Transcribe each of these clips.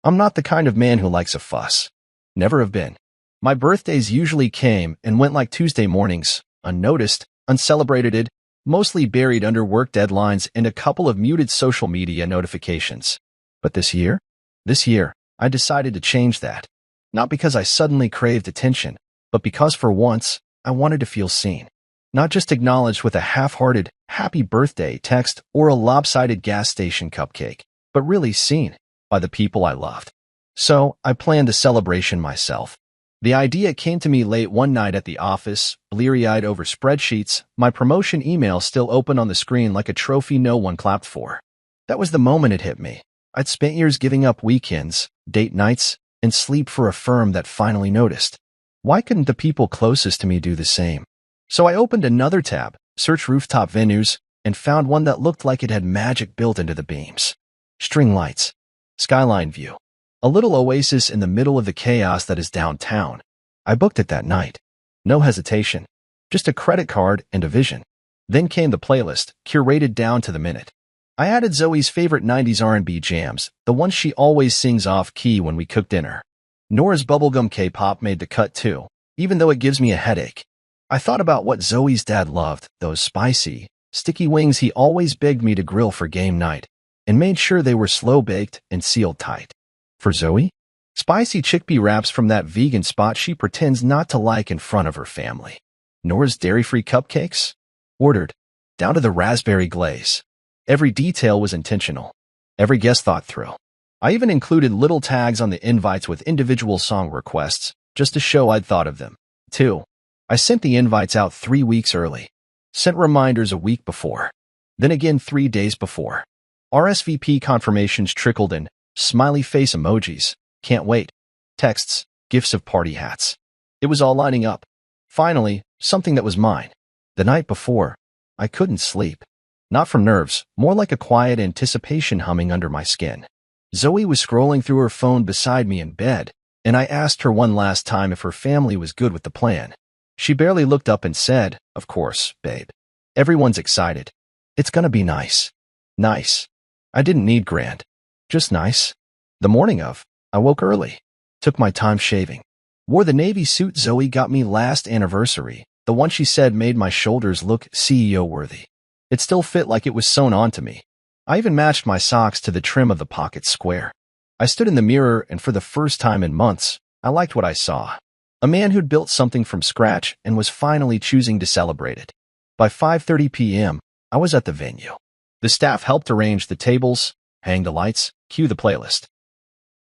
I'm not the kind of man who likes a fuss. Never have been. My birthdays usually came and went like Tuesday mornings, unnoticed, uncelebrated, mostly buried under work deadlines and a couple of muted social media notifications. But this year, I decided to change that. Not because I suddenly craved attention, but because for once, I wanted to feel seen. Not just acknowledged with a half-hearted, happy birthday text or a lopsided gas station cupcake, but really seen by the people I loved. So, I planned the celebration myself. The idea came to me late one night at the office, bleary-eyed over spreadsheets, my promotion email still open on the screen like a trophy no one clapped for. That was the moment it hit me. I'd spent years giving up weekends, date nights, and sleep for a firm that finally noticed. Why couldn't the people closest to me do the same? So I opened another tab, searched rooftop venues, and found one that looked like it had magic built into the beams. String lights, skyline view, a little oasis in the middle of the chaos that is downtown. I booked it that night. No hesitation, just a credit card and a vision. Then came the playlist, curated down to the minute. I added Zoe's favorite 90s R&B jams, the ones she always sings off-key when we cook dinner. Nora's bubblegum K-pop made the cut too, even though it gives me a headache. I thought about what Zoe's dad loved, those spicy, sticky wings he always begged me to grill for game night, and made sure they were slow-baked and sealed tight. For Zoe, spicy chickpea wraps from that vegan spot she pretends not to like in front of her family. Nora's dairy-free cupcakes? Ordered, down to the raspberry glaze. Every detail was intentional. Every guest thought through. I even included little tags on the invites with individual song requests, just to show I'd thought of them. 2. I sent the invites out 3 weeks early. Sent reminders a week before. Then again 3 days before. RSVP confirmations trickled in, smiley face emojis, can't wait, texts, gifts of party hats. It was all lining up. Finally, something that was mine. The night before, I couldn't sleep. Not from nerves, more like a quiet anticipation humming under my skin. Zoe was scrolling through her phone beside me in bed, and I asked her one last time if her family was good with the plan. She barely looked up and said, "Of course, babe. Everyone's excited. It's gonna be nice." Nice. I didn't need grand. Just nice. The morning of, I woke early. Took my time shaving. Wore the navy suit Zoe got me last anniversary, the one she said made my shoulders look CEO-worthy. It still fit like it was sewn onto me. I even matched my socks to the trim of the pocket square. I stood in the mirror, and for the first time in months, I liked what I saw. A man who'd built something from scratch and was finally choosing to celebrate it. By 5:30 p.m., I was at the venue. The staff helped arrange the tables, hang the lights, cue the playlist.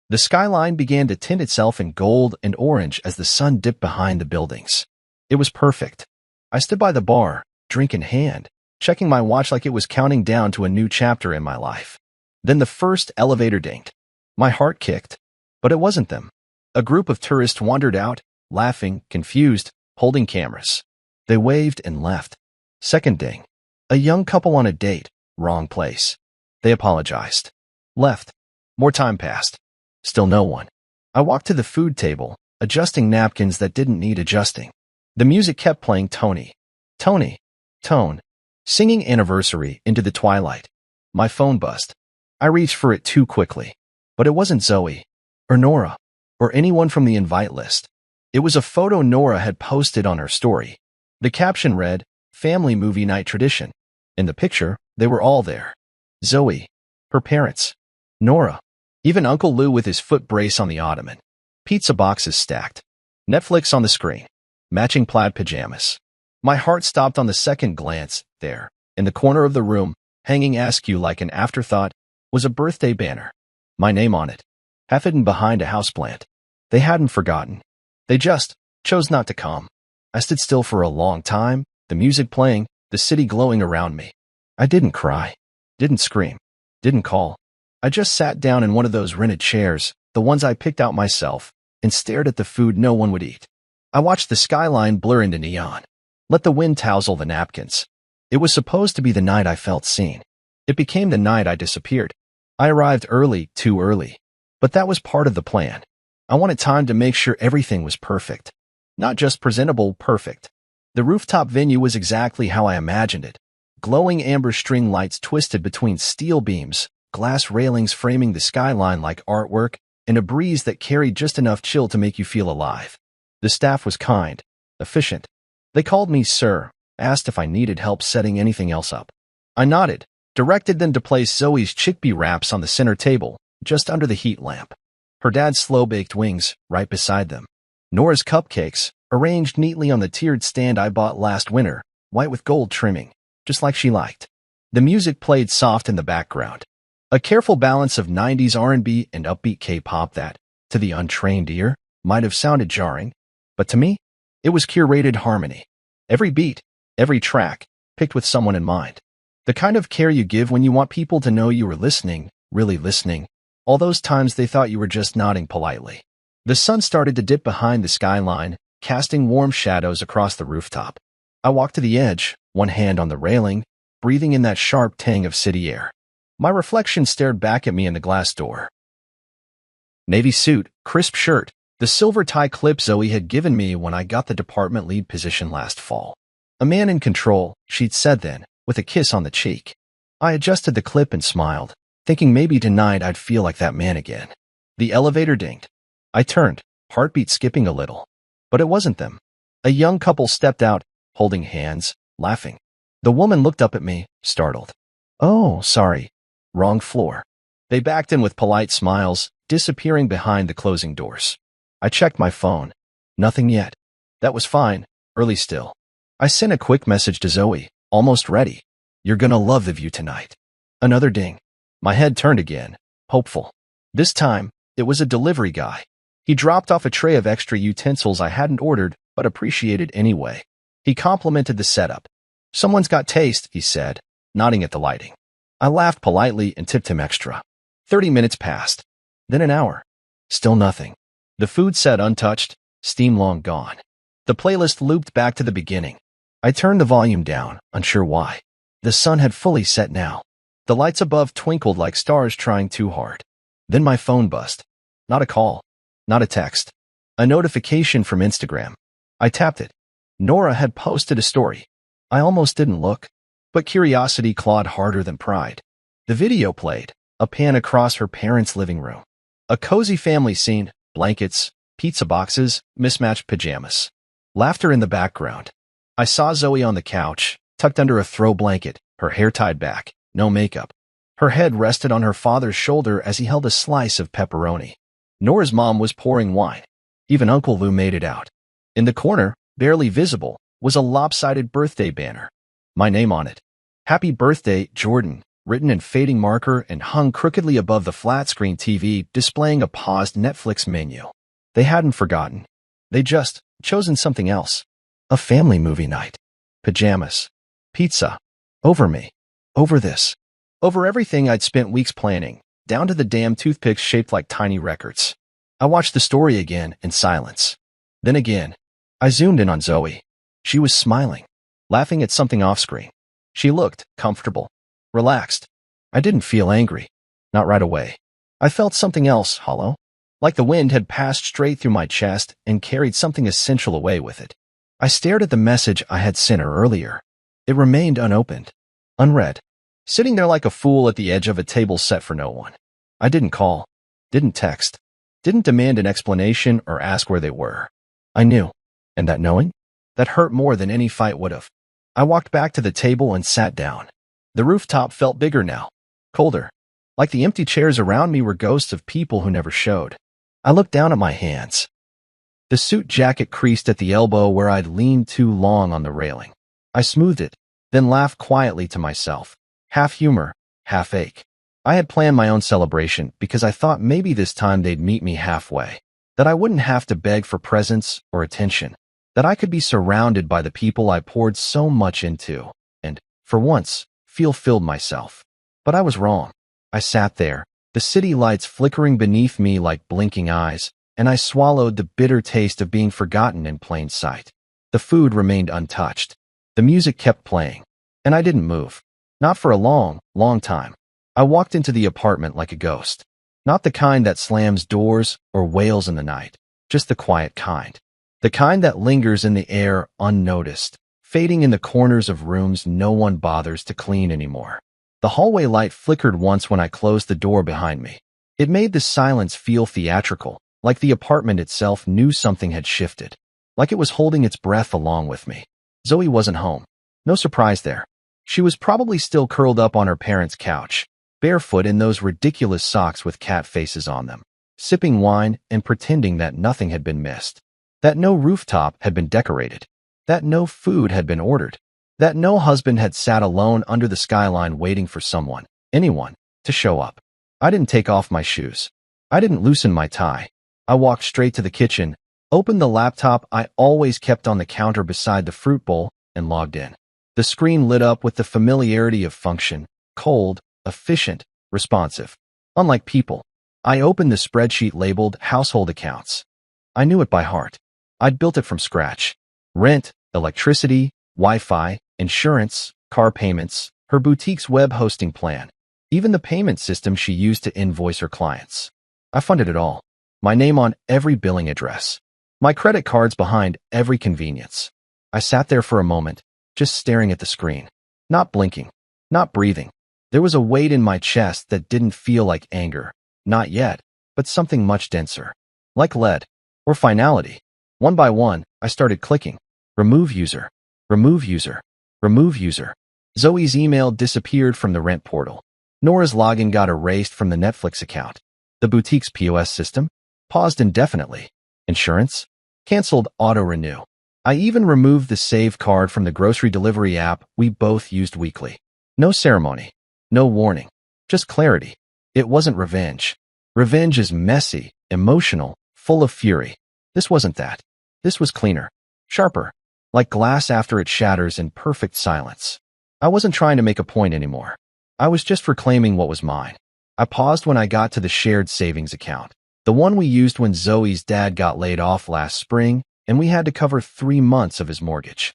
The skyline began to tint itself in gold and orange as the sun dipped behind the buildings. It was perfect. I stood by the bar, drink in hand, checking my watch like it was counting down to a new chapter in my life. Then the first elevator dinged. My heart kicked, but it wasn't them. A group of tourists wandered out, laughing, confused, holding cameras. They waved and left. Second ding. A young couple on a date, wrong place. They apologized. Left. More time passed. Still no one. I walked to the food table, adjusting napkins that didn't need adjusting. The music kept playing Tony, Tone, singing Anniversary into the twilight. My phone buzzed. I reached for it too quickly. But it wasn't Zoe, or Nora, or anyone from the invite list. It was a photo Nora had posted on her story. The caption read, "Family movie night tradition." In the picture, they were all there. Zoe, her parents, Nora, even Uncle Lou with his foot brace on the ottoman. Pizza boxes stacked. Netflix on the screen. Matching plaid pajamas. My heart stopped on the second glance. There, in the corner of the room, hanging askew like an afterthought, was a birthday banner. My name on it, half hidden behind a houseplant. They hadn't forgotten. They just chose not to come. I stood still for a long time, the music playing, the city glowing around me. I didn't cry, didn't scream, didn't call. I just sat down in one of those rented chairs, the ones I picked out myself, and stared at the food no one would eat. I watched the skyline blur into neon. Let the wind tousle the napkins. It was supposed to be the night I felt seen. It became the night I disappeared. I arrived early, too early. But that was part of the plan. I wanted time to make sure everything was perfect. Not just presentable, perfect. The rooftop venue was exactly how I imagined it. Glowing amber string lights twisted between steel beams, glass railings framing the skyline like artwork, and a breeze that carried just enough chill to make you feel alive. The staff was kind, efficient. They called me sir, asked if I needed help setting anything else up. I nodded, directed them to place Zoe's chickpea wraps on the center table, just under the heat lamp. Her dad's slow-baked wings, right beside them. Nora's cupcakes, arranged neatly on the tiered stand I bought last winter, white with gold trimming, just like she liked. The music played soft in the background. A careful balance of 90s R&B and upbeat K-pop that, to the untrained ear, might have sounded jarring, but to me, it was curated harmony. Every beat, every track, picked with someone in mind. The kind of care you give when you want people to know you were listening, really listening, all those times they thought you were just nodding politely. The sun started to dip behind the skyline, casting warm shadows across the rooftop. I walked to the edge, one hand on the railing, breathing in that sharp tang of city air. My reflection stared back at me in the glass door. Navy suit, crisp shirt, the silver tie clip Zoe had given me when I got the department lead position last fall. A man in control, she'd said then, with a kiss on the cheek. I adjusted the clip and smiled, thinking maybe tonight I'd feel like that man again. The elevator dinged. I turned, heartbeat skipping a little. But it wasn't them. A young couple stepped out, holding hands, laughing. The woman looked up at me, startled. "Oh, sorry. Wrong floor." They backed in with polite smiles, disappearing behind the closing doors. I checked my phone. Nothing yet. That was fine, early still. I sent a quick message to Zoe, almost ready. "You're gonna love the view tonight." Another ding. My head turned again, hopeful. This time, it was a delivery guy. He dropped off a tray of extra utensils I hadn't ordered, but appreciated anyway. He complimented the setup. "Someone's got taste," he said, nodding at the lighting. I laughed politely and tipped him extra. 30 minutes passed. Then an hour. Still nothing. The food sat untouched, steam long gone. The playlist looped back to the beginning. I turned the volume down, unsure why. The sun had fully set now. The lights above twinkled like stars trying too hard. Then my phone buzzed. Not a call. Not a text. A notification from Instagram. I tapped it. Nora had posted a story. I almost didn't look, but curiosity clawed harder than pride. The video played, a pan across her parents' living room. A cozy family scene, blankets, pizza boxes, mismatched pajamas. Laughter in the background. I saw Zoe on the couch, tucked under a throw blanket, her hair tied back, no makeup. Her head rested on her father's shoulder as he held a slice of pepperoni. Nora's mom was pouring wine. Even Uncle Lou made it out. In the corner, barely visible, was a lopsided birthday banner. My name on it. "Happy Birthday, Jordan," written in fading marker and hung crookedly above the flat-screen TV displaying a paused Netflix menu. They hadn't forgotten. They'd just chosen something else. A family movie night. Pajamas. Pizza. Over me. Over this. Over everything I'd spent weeks planning, down to the damn toothpicks shaped like tiny records. I watched the story again in silence. Then again, I zoomed in on Zoe. She was smiling, laughing at something off-screen. She looked comfortable, relaxed. I didn't feel angry. Not right away. I felt something else, hollow. Like the wind had passed straight through my chest and carried something essential away with it. I stared at the message I had sent her earlier. It remained unopened, unread, sitting there like a fool at the edge of a table set for no one. I didn't call, didn't text, didn't demand an explanation or ask where they were. I knew, and that knowing, that hurt more than any fight would have. I walked back to the table and sat down. The rooftop felt bigger now, colder. Like the empty chairs around me were ghosts of people who never showed. I looked down at my hands. The suit jacket creased at the elbow where I'd leaned too long on the railing. I smoothed it, then laughed quietly to myself. Half humor, half ache. I had planned my own celebration because I thought maybe this time they'd meet me halfway. That I wouldn't have to beg for presents or attention. That I could be surrounded by the people I poured so much into, and, for once, feel filled myself. But I was wrong. I sat there, the city lights flickering beneath me like blinking eyes, and I swallowed the bitter taste of being forgotten in plain sight. The food remained untouched. The music kept playing, and I didn't move. Not for a long, long time. I walked into the apartment like a ghost. Not the kind that slams doors or wails in the night, just the quiet kind. The kind that lingers in the air unnoticed, fading in the corners of rooms no one bothers to clean anymore. The hallway light flickered once when I closed the door behind me. It made the silence feel theatrical, like the apartment itself knew something had shifted, like it was holding its breath along with me. Zoe wasn't home. No surprise there. She was probably still curled up on her parents' couch, barefoot in those ridiculous socks with cat faces on them, sipping wine and pretending that nothing had been missed, that no rooftop had been decorated, that no food had been ordered, that no husband had sat alone under the skyline waiting for someone, anyone, to show up. I didn't take off my shoes. I didn't loosen my tie. I walked straight to the kitchen, opened the laptop I always kept on the counter beside the fruit bowl, and logged in. The screen lit up with the familiarity of function, cold, efficient, responsive. Unlike people, I opened the spreadsheet labeled Household Accounts. I knew it by heart. I'd built it from scratch. Rent, electricity, Wi-Fi, insurance, car payments, her boutique's web hosting plan, even the payment system she used to invoice her clients. I funded it all. My name on every billing address. My credit cards behind every convenience. I sat there for a moment, just staring at the screen. Not blinking. Not breathing. There was a weight in my chest that didn't feel like anger. Not yet, but something much denser. Like lead. Or finality. One by one, I started clicking. Remove user. Remove user. Remove user. Zoe's email disappeared from the rent portal. Nora's login got erased from the Netflix account. The boutique's POS system paused indefinitely. Insurance canceled auto-renew. I even removed the save card from the grocery delivery app we both used weekly. No ceremony. No warning. Just clarity. It wasn't revenge. Revenge is messy, emotional, full of fury. This wasn't that. This was cleaner. Sharper. Like glass after it shatters in perfect silence. I wasn't trying to make a point anymore. I was just reclaiming what was mine. I paused when I got to the shared savings account, the one we used when Zoe's dad got laid off last spring and we had to cover 3 months of his mortgage.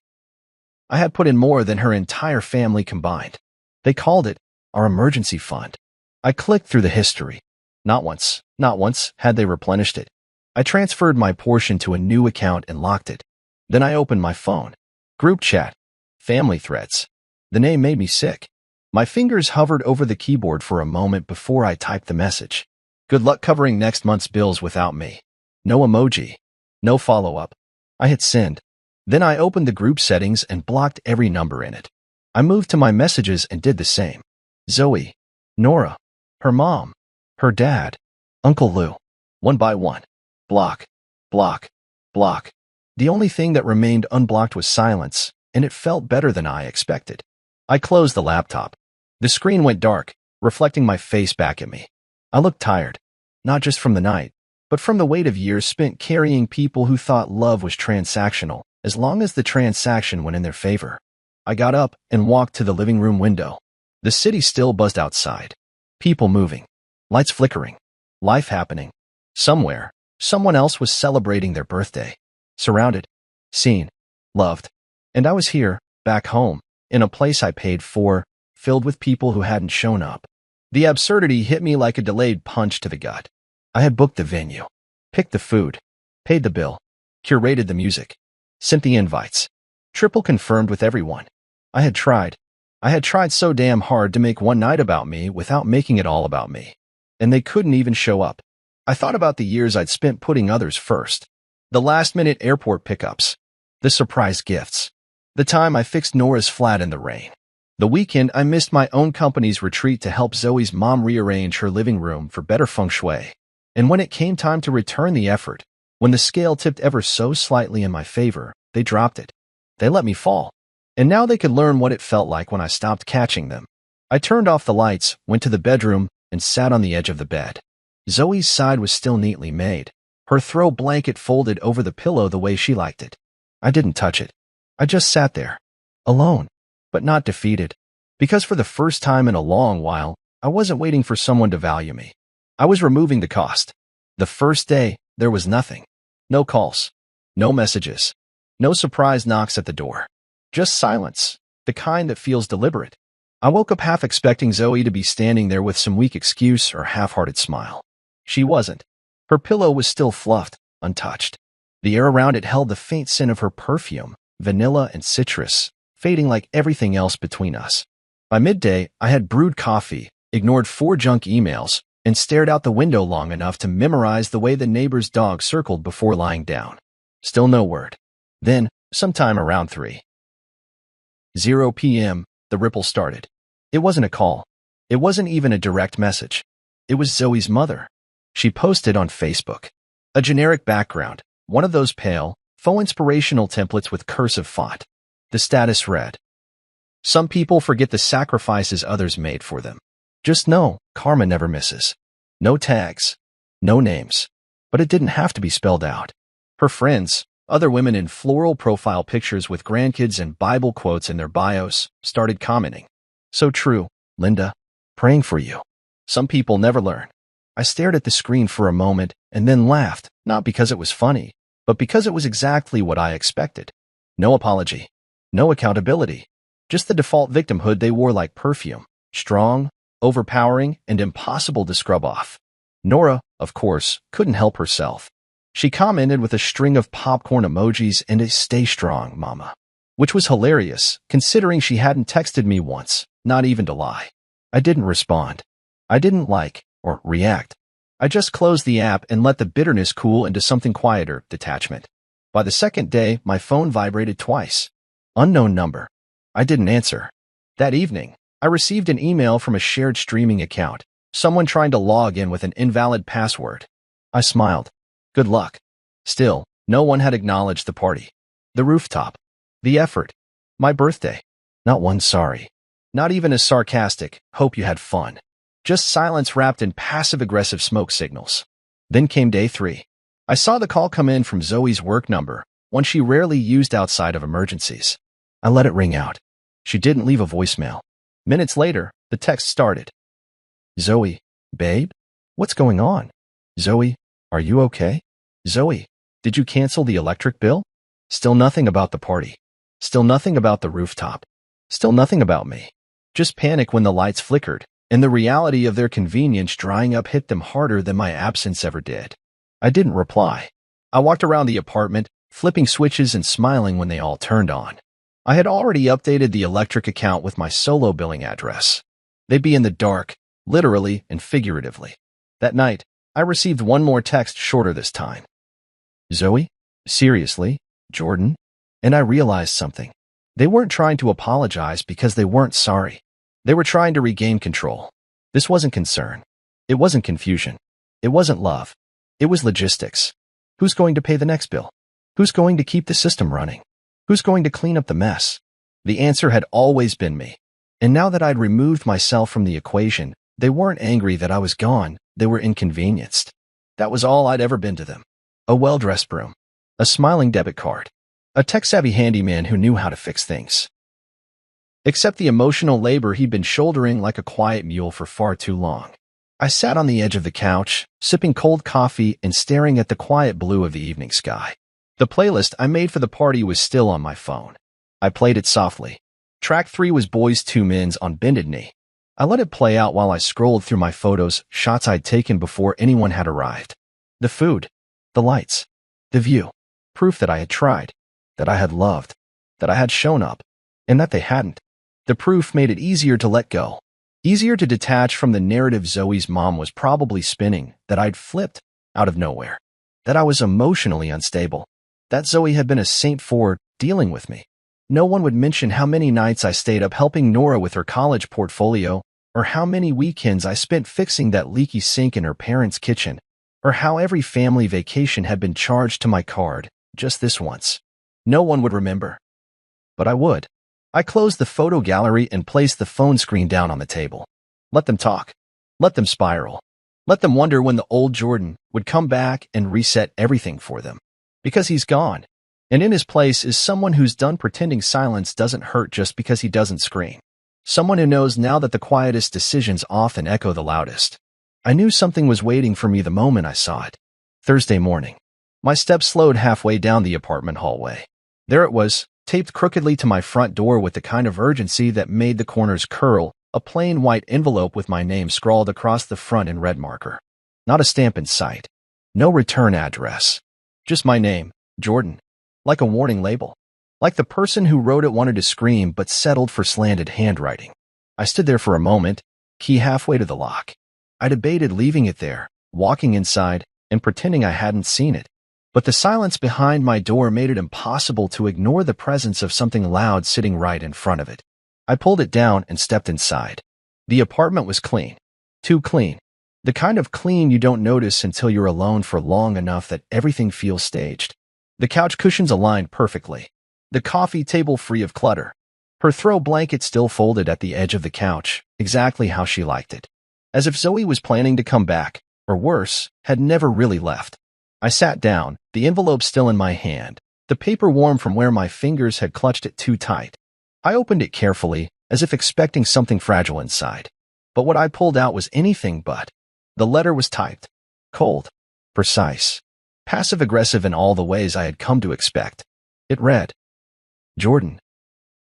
I had put in more than her entire family combined. They called it our emergency fund. I clicked through the history. Not once had they replenished it. I transferred my portion to a new account and locked it. Then I opened my phone. Group chat. Family threads. The name made me sick. My fingers hovered over the keyboard for a moment before I typed the message. Good luck covering next month's bills without me. No emoji. No follow-up. I hit send. Then I opened the group settings and blocked every number in it. I moved to my messages and did the same. Zoe. Nora. Her mom. Her dad. Uncle Lou. One by one. Block. Block. Block. The only thing that remained unblocked was silence, and it felt better than I expected. I closed the laptop. The screen went dark, reflecting my face back at me. I looked tired, not just from the night, but from the weight of years spent carrying people who thought love was transactional, as long as the transaction went in their favor. I got up and walked to the living room window. The city still buzzed outside. People moving. Lights flickering. Life happening. Somewhere, someone else was celebrating their birthday. Surrounded. Seen. Loved. And I was here, back home, in a place I paid for, filled with people who hadn't shown up. The absurdity hit me like a delayed punch to the gut. I had booked the venue, picked the food, paid the bill, curated the music, sent the invites, triple confirmed with everyone. I had tried so damn hard to make one night about me without making it all about me. And they couldn't even show up. I thought about the years I'd spent putting others first. The last-minute airport pickups, the surprise gifts, the time I fixed Nora's flat in the rain, the weekend I missed my own company's retreat to help Zoe's mom rearrange her living room for better feng shui. And when it came time to return the effort, when the scale tipped ever so slightly in my favor, they dropped it. They let me fall. And now they could learn what it felt like when I stopped catching them. I turned off the lights, went to the bedroom, and sat on the edge of the bed. Zoe's side was still neatly made, her throw blanket folded over the pillow the way she liked it. I didn't touch it. I just sat there, alone, but not defeated, because for the first time in a long while, I wasn't waiting for someone to value me. I was removing the cost. The first day, there was nothing. No calls. No messages. No surprise knocks at the door. Just silence, the kind that feels deliberate. I woke up half expecting Zoe to be standing there with some weak excuse or half-hearted smile. She wasn't. Her pillow was still fluffed, untouched. The air around it held the faint scent of her perfume, vanilla and citrus, fading like everything else between us. By midday, I had brewed coffee, ignored 4 junk emails, and stared out the window long enough to memorize the way the neighbor's dog circled before lying down. Still no word. Then, sometime around 3:00 p.m., the ripple started. It wasn't a call. It wasn't even a direct message. It was Zoe's mother. She posted on Facebook. A generic background, one of those pale, faux inspirational templates with cursive font. The status read, "Some people forget the sacrifices others made for them. Just know, karma never misses." No tags. No names. But it didn't have to be spelled out. Her friends, other women in floral profile pictures with grandkids and Bible quotes in their bios, started commenting. "So true, Linda. Praying for you." Some people never learn. I stared at the screen for a moment and then laughed, not because it was funny, but because it was exactly what I expected. No apology. No accountability. Just the default victimhood they wore like perfume. Strong, overpowering, and impossible to scrub off. Nora, of course, couldn't help herself. She commented with a string of popcorn emojis and a "Stay strong, mama," which was hilarious, considering she hadn't texted me once, not even to lie. I didn't respond. I didn't like or react. I just closed the app and let the bitterness cool into something quieter, detachment. By the second day, my phone vibrated twice. Unknown number. I didn't answer. That evening, I received an email from a shared streaming account, someone trying to log in with an invalid password. I smiled. Good luck. Still, no one had acknowledged the party. The rooftop. The effort. My birthday. Not one sorry. Not even a sarcastic, "Hope you had fun." Just silence wrapped in passive-aggressive smoke signals. Then came day 3. I saw the call come in from Zoe's work number, one she rarely used outside of emergencies. I let it ring out. She didn't leave a voicemail. Minutes later, the text started. "Zoe, babe? What's going on? Zoe, are you okay? Zoe, did you cancel the electric bill?" Still nothing about the party. Still nothing about the rooftop. Still nothing about me. Just panic when the lights flickered, and the reality of their convenience drying up hit them harder than my absence ever did. I didn't reply. I walked around the apartment, flipping switches and smiling when they all turned on. I had already updated the electric account with my solo billing address. They'd be in the dark, literally and figuratively. That night, I received one more text, shorter this time. "Zoe? Seriously? Jordan?" And I realized something. They weren't trying to apologize because they weren't sorry. They were trying to regain control. This wasn't concern. It wasn't confusion. It wasn't love. It was logistics. Who's going to pay the next bill? Who's going to keep the system running? Who's going to clean up the mess? The answer had always been me. And now that I'd removed myself from the equation, they weren't angry that I was gone. They were inconvenienced. That was all I'd ever been to them. A well-dressed broom. A smiling debit card. A tech-savvy handyman who knew how to fix things. Except the emotional labor he'd been shouldering like a quiet mule for far too long. I sat on the edge of the couch, sipping cold coffee and staring at the quiet blue of the evening sky. The playlist I made for the party was still on my phone. I played it softly. Track 3 was Boys II Men's on Bended Knee. I let it play out while I scrolled through my photos, shots I'd taken before anyone had arrived. The food. The lights. The view. Proof that I had tried. That I had loved. That I had shown up. And that they hadn't. The proof made it easier to let go. Easier to detach from the narrative Zoe's mom was probably spinning, that I'd flipped out of nowhere. That I was emotionally unstable. That Zoe had been a saint for dealing with me. No one would mention how many nights I stayed up helping Nora with her college portfolio, or how many weekends I spent fixing that leaky sink in her parents' kitchen, or how every family vacation had been charged to my card, just this once. No one would remember. But I would. I closed the photo gallery and placed the phone screen down on the table. Let them talk. Let them spiral. Let them wonder when the old Jordan would come back and reset everything for them. Because he's gone. And in his place is someone who's done pretending silence doesn't hurt just because he doesn't scream. Someone who knows now that the quietest decisions often echo the loudest. I knew something was waiting for me the moment I saw it. Thursday morning. My steps slowed halfway down the apartment hallway. There it was, taped crookedly to my front door with the kind of urgency that made the corners curl, a plain white envelope with my name scrawled across the front in red marker. Not a stamp in sight. No return address. Just my name, Jordan. Like a warning label. Like the person who wrote it wanted to scream but settled for slanted handwriting. I stood there for a moment, key halfway to the lock. I debated leaving it there, walking inside, and pretending I hadn't seen it. But the silence behind my door made it impossible to ignore the presence of something loud sitting right in front of it. I pulled it down and stepped inside. The apartment was clean. Too clean. The kind of clean you don't notice until you're alone for long enough that everything feels staged. The couch cushions aligned perfectly. The coffee table free of clutter. Her throw blanket still folded at the edge of the couch, exactly how she liked it. As if Zoe was planning to come back, or worse, had never really left. I sat down, the envelope still in my hand, the paper warm from where my fingers had clutched it too tight. I opened it carefully, as if expecting something fragile inside. But what I pulled out was anything but. The letter was typed. Cold. Precise. Passive-aggressive in all the ways I had come to expect. It read, Jordan,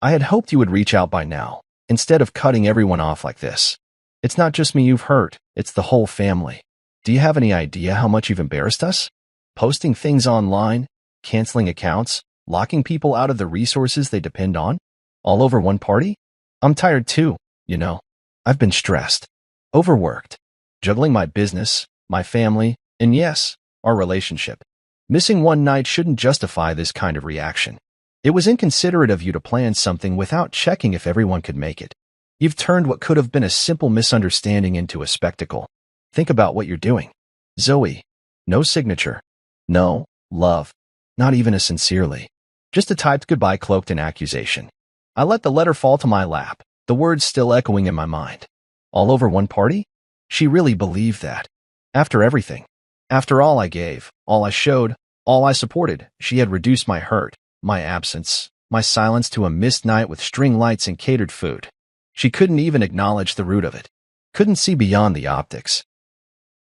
I had hoped you would reach out by now, instead of cutting everyone off like this. It's not just me you've hurt, it's the whole family. Do you have any idea how much you've embarrassed us? Posting things online, canceling accounts, locking people out of the resources they depend on? All over one party? I'm tired too, you know. I've been stressed, overworked, juggling my business, my family, and yes, our relationship. Missing one night shouldn't justify this kind of reaction. It was inconsiderate of you to plan something without checking if everyone could make it. You've turned what could have been a simple misunderstanding into a spectacle. Think about what you're doing. Zoe. No signature. No love. Not even a sincerely. Just a typed goodbye cloaked in accusation. I let the letter fall to my lap, the words still echoing in my mind. All over one party? She really believed that. After everything. After all I gave, all I showed, all I supported, she had reduced my hurt, my absence, my silence to a missed night with string lights and catered food. She couldn't even acknowledge the root of it. Couldn't see beyond the optics.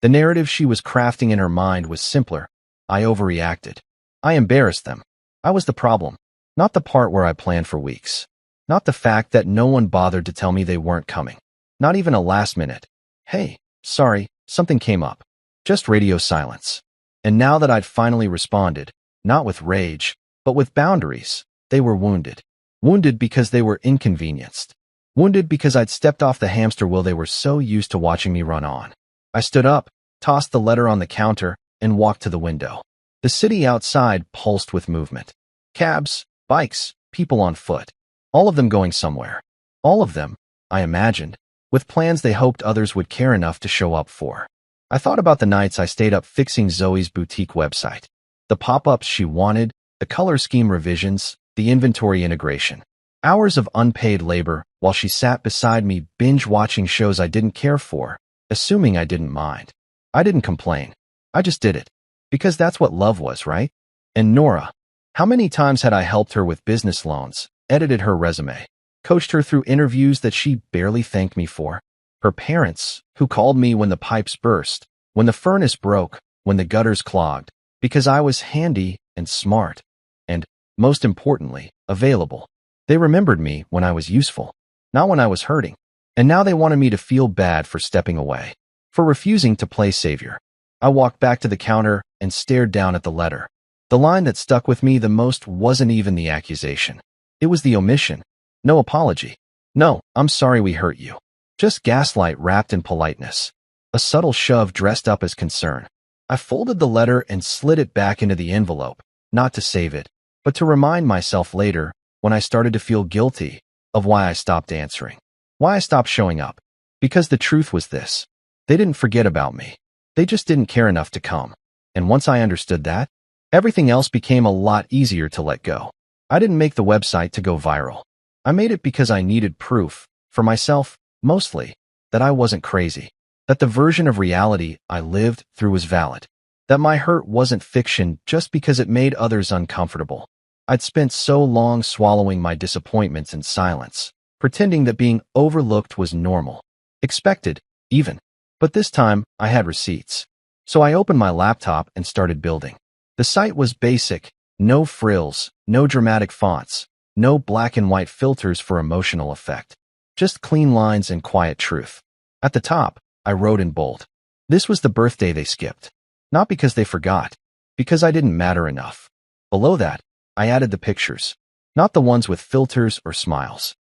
The narrative she was crafting in her mind was simpler. I overreacted. I embarrassed them. I was the problem, not the part where I planned for weeks. Not the fact that no one bothered to tell me they weren't coming. Not even a last minute. Hey, sorry, something came up. Just radio silence. And now that I'd finally responded, not with rage, but with boundaries, they were wounded. Wounded because they were inconvenienced. Wounded because I'd stepped off the hamster wheel they were so used to watching me run on. I stood up, tossed the letter on the counter, and walked to the window. The city outside pulsed with movement. Cabs, bikes, people on foot. All of them going somewhere. All of them, I imagined, with plans they hoped others would care enough to show up for. I thought about the nights I stayed up fixing Zoe's boutique website. The pop-ups she wanted, the color scheme revisions, the inventory integration. Hours of unpaid labor while she sat beside me binge-watching shows I didn't care for, assuming I didn't mind. I didn't complain. I just did it. Because that's what love was, right? And Nora. How many times had I helped her with business loans, edited her resume, coached her through interviews that she barely thanked me for? Her parents, who called me when the pipes burst, when the furnace broke, when the gutters clogged, because I was handy and smart, and, most importantly, available. They remembered me when I was useful, not when I was hurting. And now they wanted me to feel bad for stepping away, for refusing to play savior. I walked back to the counter and stared down at the letter. The line that stuck with me the most wasn't even the accusation. It was the omission. No apology. No, I'm sorry we hurt you. Just gaslight wrapped in politeness. A subtle shove dressed up as concern. I folded the letter and slid it back into the envelope, not to save it, but to remind myself later, when I started to feel guilty, of why I stopped answering. Why I stopped showing up. Because the truth was this. They didn't forget about me. They just didn't care enough to come. And once I understood that, everything else became a lot easier to let go. I didn't make the website to go viral. I made it because I needed proof, for myself, mostly, that I wasn't crazy. That the version of reality I lived through was valid. That my hurt wasn't fiction just because it made others uncomfortable. I'd spent so long swallowing my disappointments in silence, pretending that being overlooked was normal. Expected, even. But this time, I had receipts. So I opened my laptop and started building. The site was basic, no frills, no dramatic fonts, no black and white filters for emotional effect. Just clean lines and quiet truth. At the top, I wrote in bold. This was the birthday they skipped. Not because they forgot, because I didn't matter enough. Below that, I added the pictures. Not the ones with filters or smiles.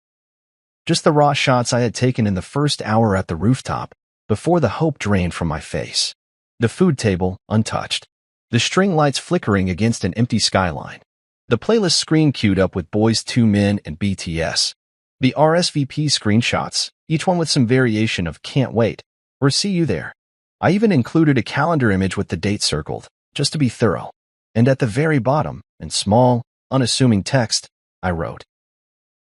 Just the raw shots I had taken in the first hour at the rooftop, before the hope drained from my face. The food table, untouched. The string lights flickering against an empty skyline. The playlist screen queued up with Boys II Men and BTS. The RSVP screenshots, each one with some variation of "can't wait" or "see you there." I even included a calendar image with the date circled, just to be thorough. And at the very bottom, in small, unassuming text, I wrote,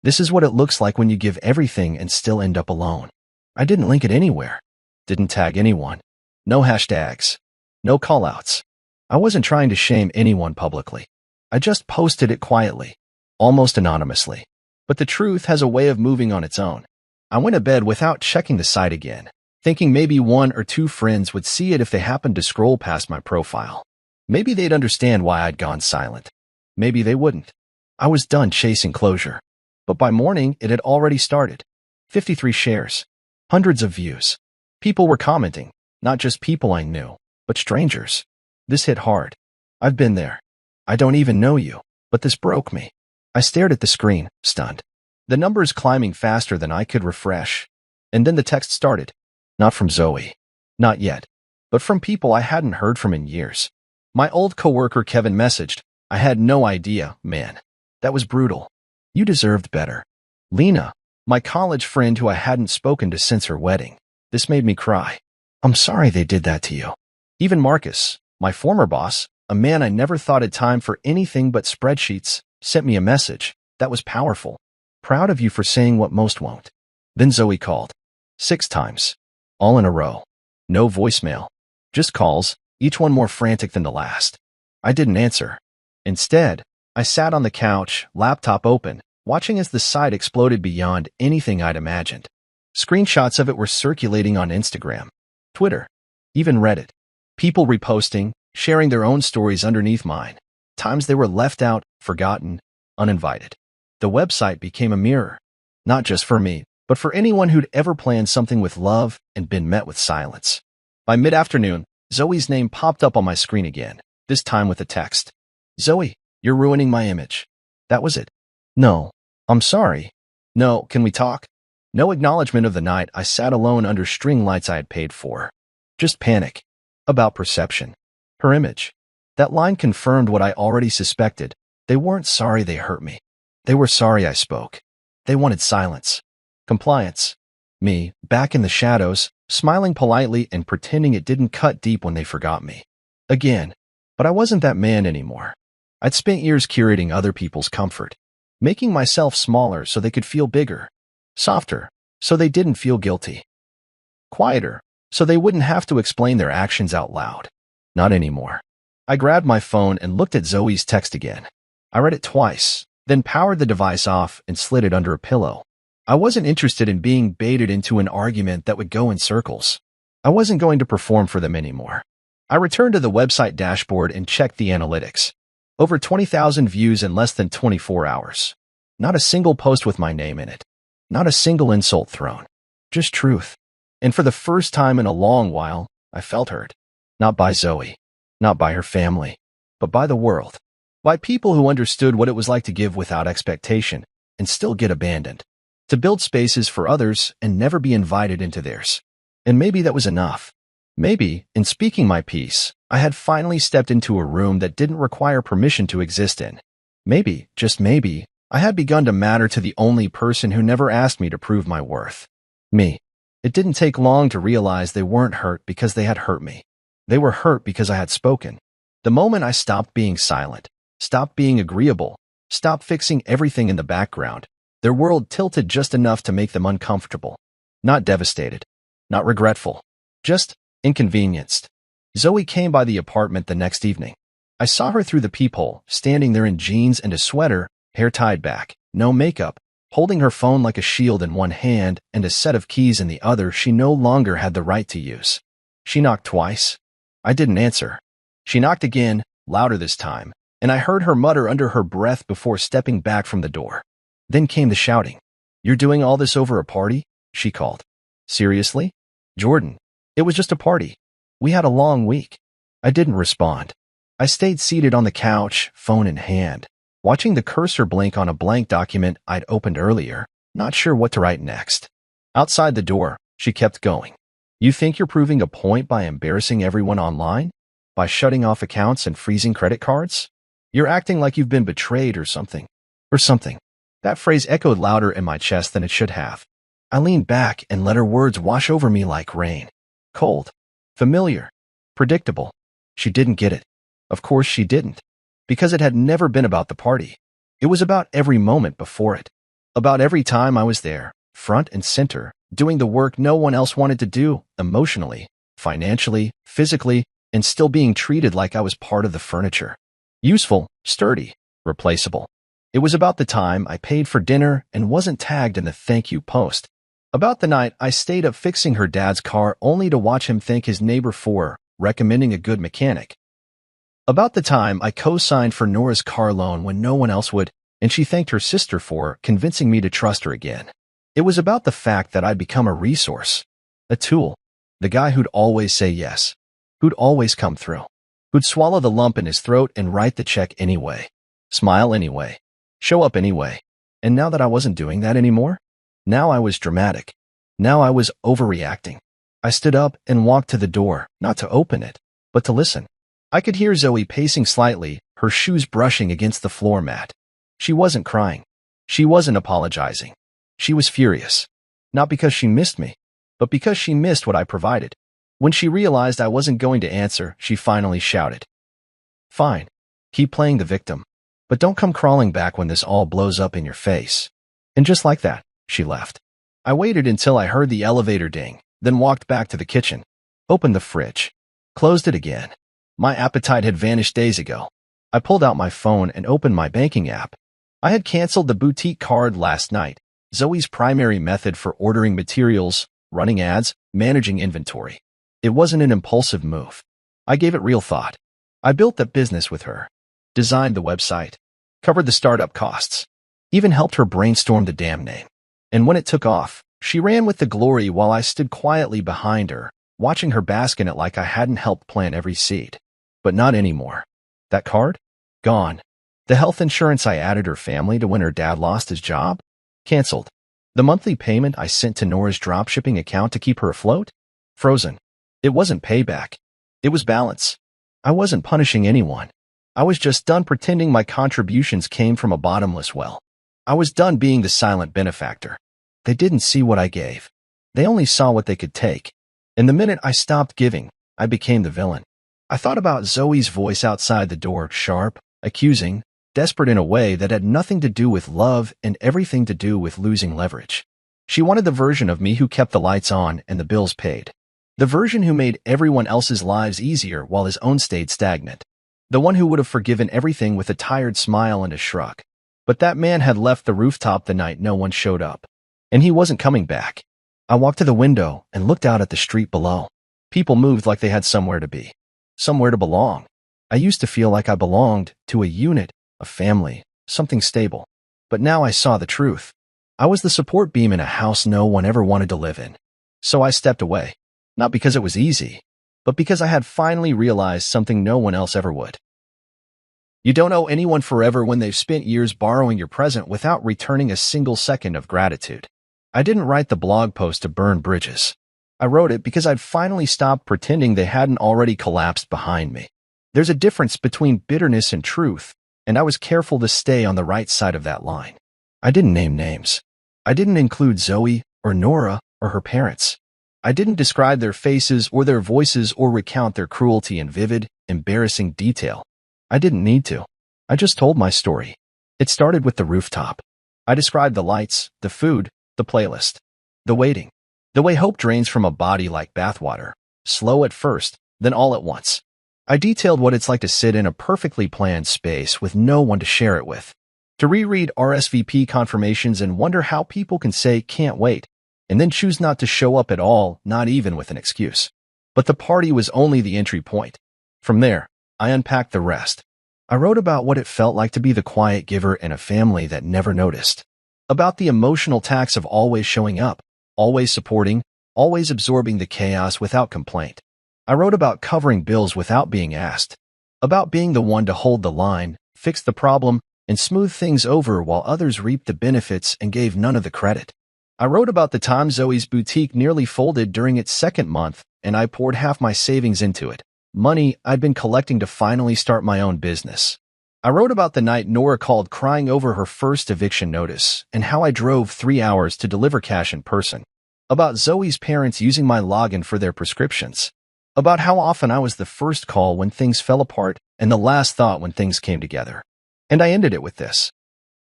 "This is what it looks like when you give everything and still end up alone." I didn't link it anywhere. Didn't tag anyone. No hashtags. No callouts. I wasn't trying to shame anyone publicly. I just posted it quietly, almost anonymously. But the truth has a way of moving on its own. I went to bed without checking the site again, thinking maybe one or two friends would see it if they happened to scroll past my profile. Maybe they'd understand why I'd gone silent. Maybe they wouldn't. I was done chasing closure. But by morning, it had already started. 53 shares. Hundreds of views. People were commenting, not just people I knew, but strangers. This hit hard. I've been there. I don't even know you, but this broke me. I stared at the screen, stunned. The numbers climbing faster than I could refresh. And then the text started. Not from Zoe. Not yet. But from people I hadn't heard from in years. My old coworker Kevin messaged, "I had no idea, man. That was brutal. You deserved better." Lena, my college friend who I hadn't spoken to since her wedding. This made me cry. "I'm sorry they did that to you." Even Marcus, my former boss, a man I never thought had time for anything but spreadsheets, sent me a message that was powerful. "Proud of you for saying what most won't." Then Zoe called. 6 times. All in a row. No voicemail. Just calls, each one more frantic than the last. I didn't answer. Instead, I sat on the couch, laptop open, watching as the site exploded beyond anything I'd imagined. Screenshots of it were circulating on Instagram, Twitter, even Reddit. People reposting, sharing their own stories underneath mine. Times they were left out, forgotten, uninvited. The website became a mirror, not just for me, but for anyone who'd ever planned something with love and been met with silence. By mid-afternoon, Zoe's name popped up on my screen again, this time with a text. "Zoe, you're ruining my image." That was it. "No, I'm sorry." "No, can we talk?" No acknowledgement of the night I sat alone under string lights I had paid for. Just panic. About perception. Her image. That line confirmed what I already suspected. They weren't sorry they hurt me. They were sorry I spoke. They wanted silence. Compliance. Me, back in the shadows, smiling politely and pretending it didn't cut deep when they forgot me. Again. But I wasn't that man anymore. I'd spent years curating other people's comfort. Making myself smaller so they could feel bigger. Softer, so they didn't feel guilty. Quieter, so they wouldn't have to explain their actions out loud. Not anymore. I grabbed my phone and looked at Zoe's text again. I read it twice, then powered the device off and slid it under a pillow. I wasn't interested in being baited into an argument that would go in circles. I wasn't going to perform for them anymore. I returned to the website dashboard and checked the analytics. Over 20,000 views in less than 24 hours. Not a single post with my name in it. Not a single insult thrown. Just truth. And for the first time in a long while, I felt hurt. Not by Zoe. Not by her family. But by the world. By people who understood what it was like to give without expectation and still get abandoned. To build spaces for others and never be invited into theirs. And maybe that was enough. Maybe, in speaking my piece, I had finally stepped into a room that didn't require permission to exist in. Maybe, just maybe, I had begun to matter to the only person who never asked me to prove my worth. Me. It didn't take long to realize they weren't hurt because they had hurt me. They were hurt because I had spoken. The moment I stopped being silent, stopped being agreeable, stopped fixing everything in the background, their world tilted just enough to make them uncomfortable. Not devastated. Not regretful. Just inconvenienced. Zoe came by the apartment the next evening. I saw her through the peephole, standing there in jeans and a sweater, hair tied back, no makeup, holding her phone like a shield in one hand and a set of keys in the other she no longer had the right to use. She knocked twice. I didn't answer. She knocked again, louder this time, and I heard her mutter under her breath before stepping back from the door. Then came the shouting. "You're doing all this over a party?" she called. "Seriously?" "Jordan, it was just a party. We had a long week." I didn't respond. I stayed seated on the couch, phone in hand, watching the cursor blink on a blank document I'd opened earlier, not sure what to write next. Outside the door, she kept going. You think you're proving a point by embarrassing everyone online? By shutting off accounts and freezing credit cards? You're acting like you've been betrayed or something. Or something. That phrase echoed louder in my chest than it should have. I leaned back and let her words wash over me like rain. Cold. Familiar. Predictable. She didn't get it. Of course she didn't. Because it had never been about the party. It was about every moment before it. About every time I was there, front and center, doing the work no one else wanted to do, emotionally, financially, physically, and still being treated like I was part of the furniture. Useful, sturdy, replaceable. It was about the time I paid for dinner and wasn't tagged in the thank you post. About the night I stayed up fixing her dad's car only to watch him thank his neighbor for recommending a good mechanic. About the time I co-signed for Nora's car loan when no one else would, and she thanked her sister for convincing me to trust her again. It was about the fact that I'd become a resource, a tool, the guy who'd always say yes, who'd always come through, who'd swallow the lump in his throat and write the check anyway, smile anyway, show up anyway. And now that I wasn't doing that anymore, now I was dramatic. Now I was overreacting. I stood up and walked to the door, not to open it, but to listen. I could hear Zoe pacing slightly, her shoes brushing against the floor mat. She wasn't crying. She wasn't apologizing. She was furious. Not because she missed me, but because she missed what I provided. When she realized I wasn't going to answer, she finally shouted, "Fine. Keep playing the victim. But don't come crawling back when this all blows up in your face." And just like that, she left. I waited until I heard the elevator ding, then walked back to the kitchen, opened the fridge, closed it again. My appetite had vanished days ago. I pulled out my phone and opened my banking app. I had canceled the boutique card last night, Zoe's primary method for ordering materials, running ads, managing inventory. It wasn't an impulsive move. I gave it real thought. I built the business with her, designed the website, covered the startup costs, even helped her brainstorm the damn name. And when it took off, she ran with the glory while I stood quietly behind her, watching her bask in it like I hadn't helped plant every seed. But not anymore. That card? Gone. The health insurance I added her family to when her dad lost his job? Canceled. The monthly payment I sent to Nora's dropshipping account to keep her afloat? Frozen. It wasn't payback. It was balance. I wasn't punishing anyone. I was just done pretending my contributions came from a bottomless well. I was done being the silent benefactor. They didn't see what I gave. They only saw what they could take. And the minute I stopped giving, I became the villain. I thought about Zoe's voice outside the door, sharp, accusing, desperate in a way that had nothing to do with love and everything to do with losing leverage. She wanted the version of me who kept the lights on and the bills paid. The version who made everyone else's lives easier while his own stayed stagnant. The one who would have forgiven everything with a tired smile and a shrug. But that man had left the rooftop the night no one showed up. And he wasn't coming back. I walked to the window and looked out at the street below. People moved like they had somewhere to be. Somewhere to belong. I used to feel like I belonged to a unit, a family, something stable. But now I saw the truth. I was the support beam in a house no one ever wanted to live in. So I stepped away. Not because it was easy, but because I had finally realized something no one else ever would. You don't owe anyone forever when they've spent years borrowing your present without returning a single second of gratitude. I didn't write the blog post to burn bridges. I wrote it because I'd finally stopped pretending they hadn't already collapsed behind me. There's a difference between bitterness and truth, and I was careful to stay on the right side of that line. I didn't name names. I didn't include Zoe or Nora or her parents. I didn't describe their faces or their voices or recount their cruelty in vivid, embarrassing detail. I didn't need to. I just told my story. It started with the rooftop. I described the lights, the food, the playlist, the waiting. The way hope drains from a body like bathwater, slow at first, then all at once. I detailed what it's like to sit in a perfectly planned space with no one to share it with, to reread RSVP confirmations and wonder how people can say can't wait, and then choose not to show up at all, not even with an excuse. But the party was only the entry point. From there, I unpacked the rest. I wrote about what it felt like to be the quiet giver in a family that never noticed, about the emotional tax of always showing up, always supporting, always absorbing the chaos without complaint. I wrote about covering bills without being asked, about being the one to hold the line, fix the problem, and smooth things over while others reaped the benefits and gave none of the credit. I wrote about the time Zoe's boutique nearly folded during its second month, and I poured half my savings into it, money I'd been collecting to finally start my own business. I wrote about the night Nora called crying over her first eviction notice and how I drove 3 hours to deliver cash in person. About Zoe's parents using my login for their prescriptions. About how often I was the first call when things fell apart and the last thought when things came together. And I ended it with this.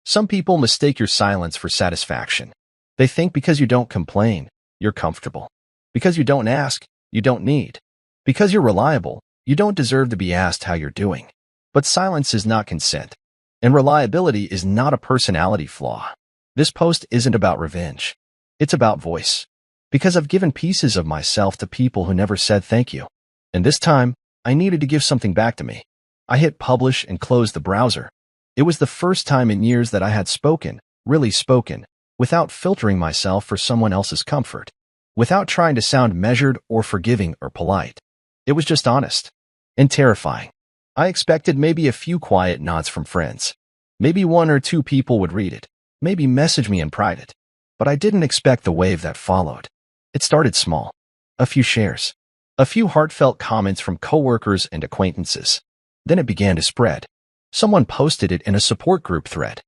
Some people mistake your silence for satisfaction. They think because you don't complain, you're comfortable. Because you don't ask, you don't need. Because you're reliable, you don't deserve to be asked how you're doing. But silence is not consent. And reliability is not a personality flaw. This post isn't about revenge. It's about voice. Because I've given pieces of myself to people who never said thank you. And this time, I needed to give something back to me. I hit publish and closed the browser. It was the first time in years that I had spoken, really spoken, without filtering myself for someone else's comfort. Without trying to sound measured or forgiving or polite. It was just honest. And terrifying. I expected maybe a few quiet nods from friends. Maybe 1 or 2 people would read it. Maybe message me in private. But I didn't expect the wave that followed. It started small. A few shares. A few heartfelt comments from coworkers and acquaintances. Then it began to spread. Someone posted it in a support group thread.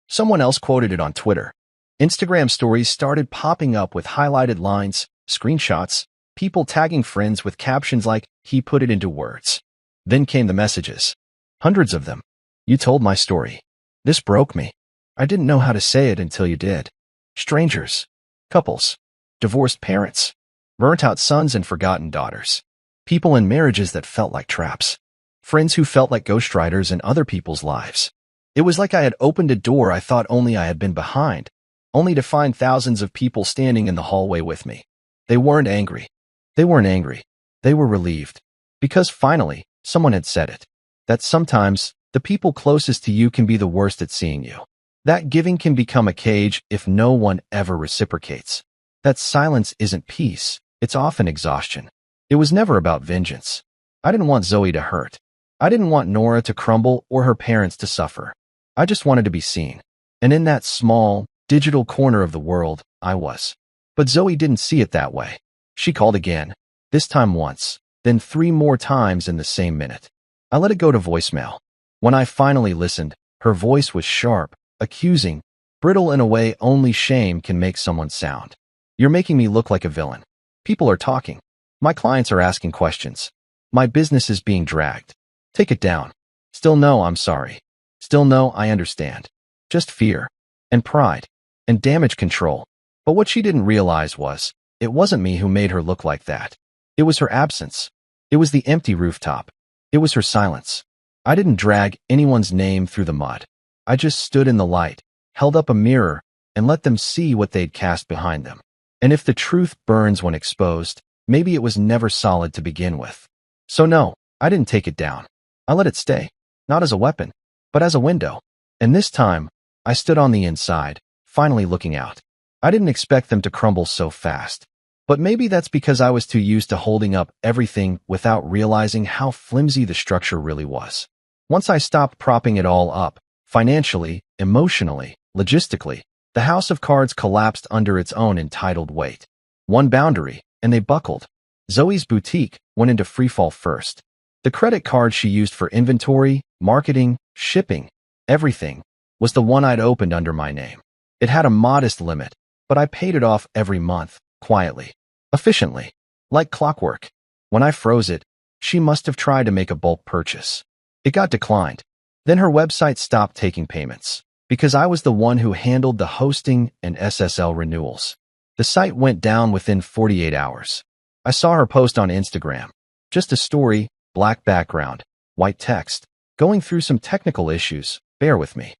Someone else quoted it on Twitter. Instagram stories started popping up with highlighted lines, screenshots, people tagging friends with captions like, "He put it into words." Then came the messages. Hundreds of them. "You told my story. This broke me. I didn't know how to say it until you did." Strangers. Couples. Divorced parents. Burnt-out sons and forgotten daughters. People in marriages that felt like traps. Friends who felt like ghostwriters in other people's lives. It was like I had opened a door I thought only I had been behind, only to find thousands of people standing in the hallway with me. They weren't angry. They weren't angry. They were relieved. Because finally, someone had said it. That sometimes, the people closest to you can be the worst at seeing you. That giving can become a cage if no one ever reciprocates. That silence isn't peace, it's often exhaustion. It was never about vengeance. I didn't want Zoe to hurt. I didn't want Nora to crumble or her parents to suffer. I just wanted to be seen. And in that small, digital corner of the world, I was. But Zoe didn't see it that way. She called again, this time once, then 3 more times in the same minute. I let it go to voicemail. When I finally listened, her voice was sharp, accusing, brittle in a way only shame can make someone sound. "You're making me look like a villain. People are talking. My clients are asking questions. My business is being dragged. Take it down. Still no, I'm sorry. Still no, I understand. Just fear. And pride. And damage control." But what she didn't realize was, it wasn't me who made her look like that. It was her absence. It was the empty rooftop. It was her silence. I didn't drag anyone's name through the mud. I just stood in the light, held up a mirror, and let them see what they'd cast behind them. And if the truth burns when exposed, maybe it was never solid to begin with. So no, I didn't take it down. I let it stay, not as a weapon, but as a window. And this time, I stood on the inside, finally looking out. I didn't expect them to crumble so fast. But maybe that's because I was too used to holding up everything without realizing how flimsy the structure really was. Once I stopped propping it all up, financially, emotionally, logistically, the house of cards collapsed under its own entitled weight. One boundary, and they buckled. Zoe's boutique went into freefall first. The credit card she used for inventory, marketing, shipping, everything, was the one I'd opened under my name. It had a modest limit, but I paid it off every month, quietly, efficiently, like clockwork. When I froze it, she must have tried to make a bulk purchase. It got declined. Then her website stopped taking payments, because I was the one who handled the hosting and SSL renewals. The site went down within 48 hours. I saw her post on Instagram. Just a story, black background, white text, going through some technical issues, bear with me.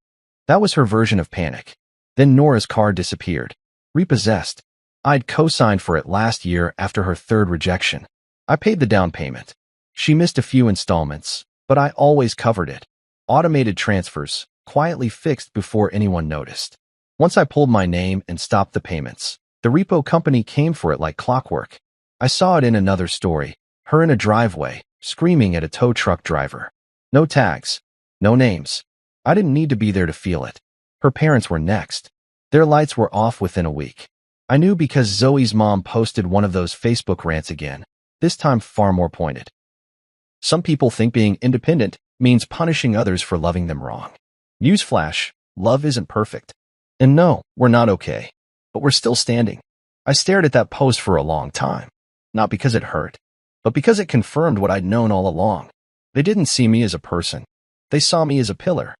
That was her version of panic. Then Nora's card disappeared. Repossessed. I'd co-signed for it last year after her 3rd rejection. I paid the down payment. She missed a few installments, but I always covered it. Automated transfers, quietly fixed before anyone noticed. Once I pulled my name and stopped the payments, the repo company came for it like clockwork. I saw it in another story, her in a driveway, screaming at a tow truck driver. No tags. No names. I didn't need to be there to feel it. Her parents were next. Their lights were off within a week. I knew because Zoe's mom posted one of those Facebook rants again, this time far more pointed. Some people think being independent means punishing others for loving them wrong. Newsflash, love isn't perfect. And no, we're not okay. But we're still standing. I stared at that post for a long time. Not because it hurt, but because it confirmed what I'd known all along. They didn't see me as a person. They saw me as a pillar.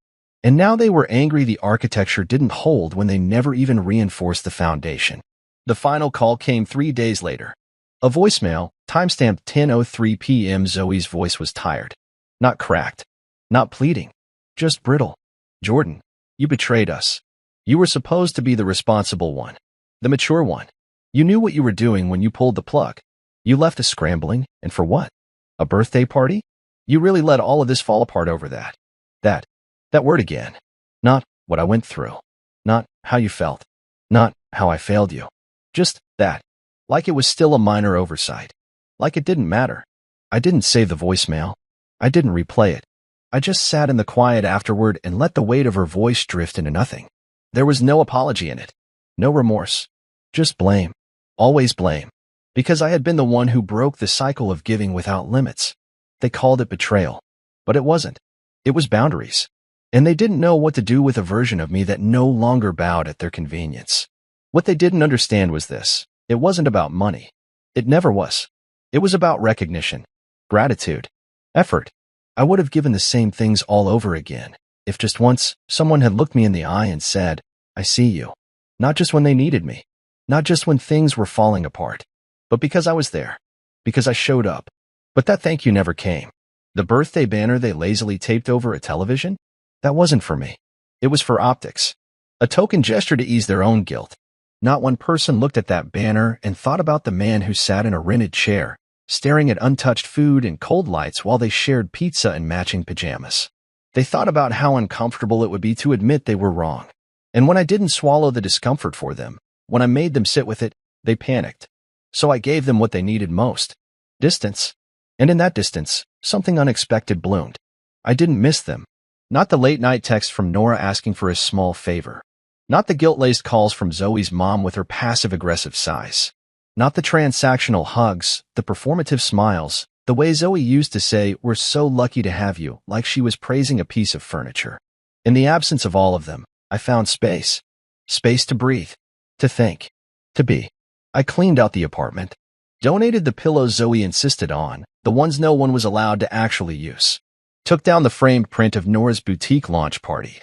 And now they were angry the architecture didn't hold when they never even reinforced the foundation. The final call came 3 days later. A voicemail, timestamped 10:03 p.m. Zoe's voice was tired. Not cracked. Not pleading. Just brittle. Jordan, you betrayed us. You were supposed to be the responsible one. The mature one. You knew what you were doing when you pulled the plug. You left us scrambling, and for what? A birthday party? You really let all of this fall apart over that. That word again. Not what I went through. Not how you felt. Not how I failed you. Just that. Like it was still a minor oversight. Like it didn't matter. I didn't save the voicemail. I didn't replay it. I just sat in the quiet afterward and let the weight of her voice drift into nothing. There was no apology in it. No remorse. Just blame. Always blame. Because I had been the one who broke the cycle of giving without limits. They called it betrayal. But it wasn't. It was boundaries. And they didn't know what to do with a version of me that no longer bowed at their convenience. What they didn't understand was this. It wasn't about money. It never was. It was about recognition, gratitude, effort. I would have given the same things all over again if just once someone had looked me in the eye and said, I see you. Not just when they needed me. Not just when things were falling apart. But because I was there. Because I showed up. But that thank you never came. The birthday banner they lazily taped over a television? That wasn't for me. It was for optics. A token gesture to ease their own guilt. Not one person looked at that banner and thought about the man who sat in a rented chair, staring at untouched food and cold lights while they shared pizza and matching pajamas. They thought about how uncomfortable it would be to admit they were wrong. And when I didn't swallow the discomfort for them, when I made them sit with it, they panicked. So I gave them what they needed most. Distance. And in that distance, something unexpected bloomed. I didn't miss them. Not the late-night text from Nora asking for a small favor. Not the guilt-laced calls from Zoe's mom with her passive-aggressive sighs. Not the transactional hugs, the performative smiles, the way Zoe used to say, we're so lucky to have you, like she was praising a piece of furniture. In the absence of all of them, I found space. Space to breathe. To think. To be. I cleaned out the apartment. Donated the pillows Zoe insisted on, the ones no one was allowed to actually use. Took down the framed print of Nora's boutique launch party.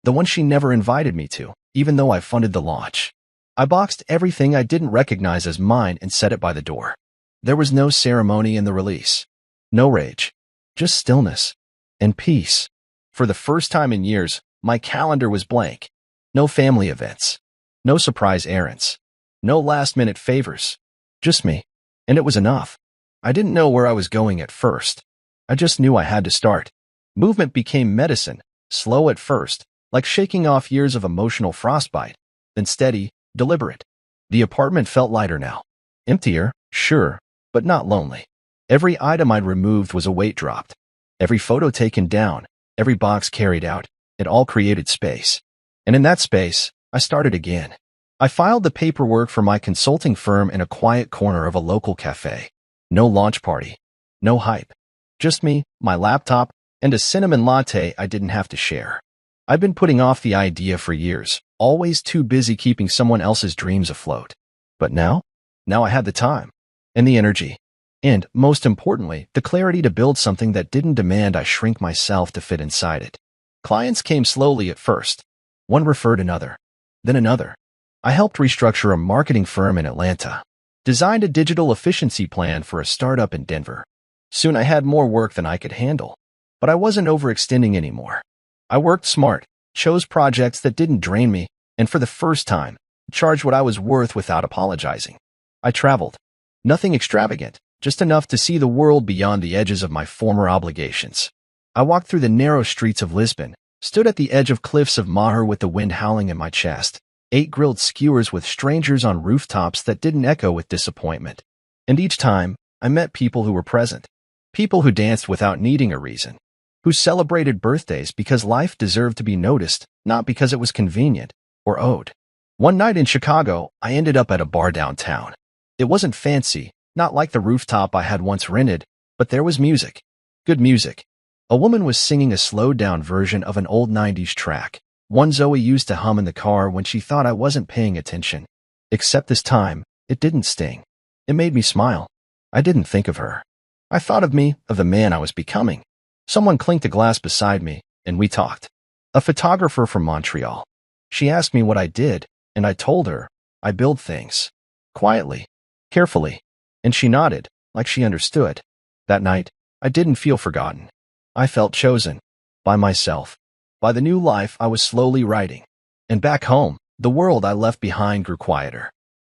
The one she never invited me to, even though I funded the launch. I boxed everything I didn't recognize as mine and set it by the door. There was no ceremony in the release. No rage. Just stillness. And peace. For the first time in years, my calendar was blank. No family events. No surprise errands. No last-minute favors. Just me. And it was enough. I didn't know where I was going at first. I just knew I had to start. Movement became medicine, slow at first, like shaking off years of emotional frostbite, then steady, deliberate. The apartment felt lighter now. Emptier, sure, but not lonely. Every item I'd removed was a weight dropped. Every photo taken down, every box carried out, it all created space. And in that space, I started again. I filed the paperwork for my consulting firm in a quiet corner of a local cafe. No launch party. No hype. Just me, my laptop, and a cinnamon latte I didn't have to share. I'd been putting off the idea for years, always too busy keeping someone else's dreams afloat. But now I had the time, and the energy, and, most importantly, the clarity to build something that didn't demand I shrink myself to fit inside it. Clients came slowly at first. One referred another, then another. I helped restructure a marketing firm in Atlanta, designed a digital efficiency plan for a startup in Denver. Soon I had more work than I could handle, but I wasn't overextending anymore. I worked smart, chose projects that didn't drain me, and for the first time, charged what I was worth without apologizing. I traveled. Nothing extravagant, just enough to see the world beyond the edges of my former obligations. I walked through the narrow streets of Lisbon, stood at the edge of cliffs of Maher with the wind howling in my chest, ate grilled skewers with strangers on rooftops that didn't echo with disappointment. And each time, I met people who were present. People who danced without needing a reason. Who celebrated birthdays because life deserved to be noticed, not because it was convenient. or owed. One night in Chicago, I ended up at a bar downtown. It wasn't fancy, not like the Rooftop I had once rented, but there was music. Good music. A woman was singing a slowed-down version of an old 90s track, one Zoe used to hum in the car when she thought I wasn't paying attention. Except this time, it didn't sting. It made me smile. I didn't think of her. I thought of me, of the man I was becoming. Someone clinked a glass beside me, and we talked. A photographer from Montreal. She asked me what I did, and I told her, I build things. Quietly. Carefully. And she nodded, like she understood. That night, I didn't feel forgotten. I felt chosen. By myself. By the new life I was slowly writing. And back home, the world I left behind grew quieter.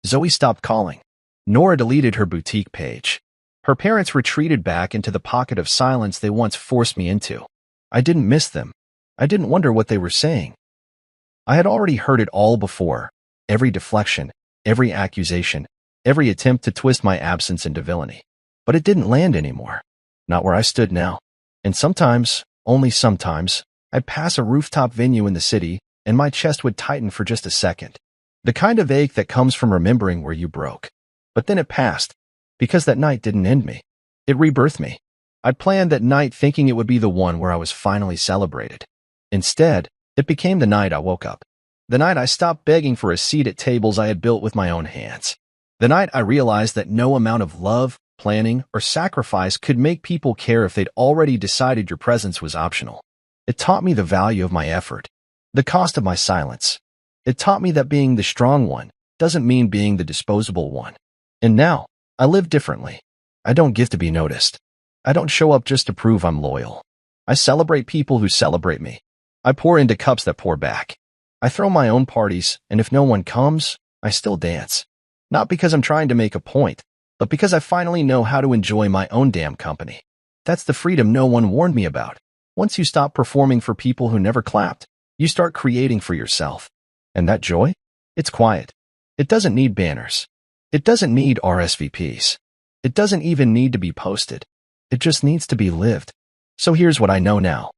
Zoe stopped calling. Nora deleted her boutique page. Her parents retreated back into the pocket of silence they once forced me into. I didn't miss them. I didn't wonder what they were saying. I had already heard it all before. Every deflection, every accusation, every attempt to twist my absence into villainy. But it didn't land anymore. Not where I stood now. And sometimes, only sometimes, I'd pass a rooftop venue in the city, and my chest would tighten for just a second. The kind of ache that comes from remembering where you broke. But then it passed, because that night didn't end me. It rebirthed me. I'd planned that night thinking it would be the one where I was finally celebrated. Instead, it became the night I woke up. The night I stopped begging for a seat at tables I had built with my own hands. The night I realized that no amount of love, planning, or sacrifice could make people care if they'd already decided your presence was optional. It taught me the value of my effort, the cost of my silence. It taught me that being the strong one doesn't mean being the disposable one. And now, I live differently. I don't give to be noticed. I don't show up just to prove I'm loyal. I celebrate people who celebrate me. I pour into cups that pour back. I throw my own parties, and if no one comes, I still dance. Not because I'm trying to make a point, but because I finally know how to enjoy my own damn company. That's the freedom no one warned me about. Once you stop performing for people who never clapped, you start creating for yourself. And that joy? It's quiet. It doesn't need banners. It doesn't need RSVPs. It doesn't even need to be posted. It just needs to be lived. So here's what I know now.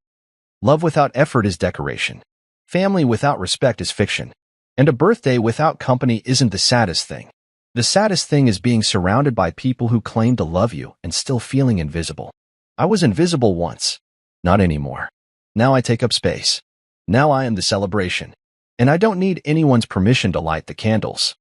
Love without effort is decoration. Family without respect is fiction. And a birthday without company isn't the saddest thing. The saddest thing is being surrounded by people who claim to love you and still feeling invisible. I was invisible once. Not anymore. Now I take up space. Now I am the celebration. And I don't need anyone's permission to light the candles.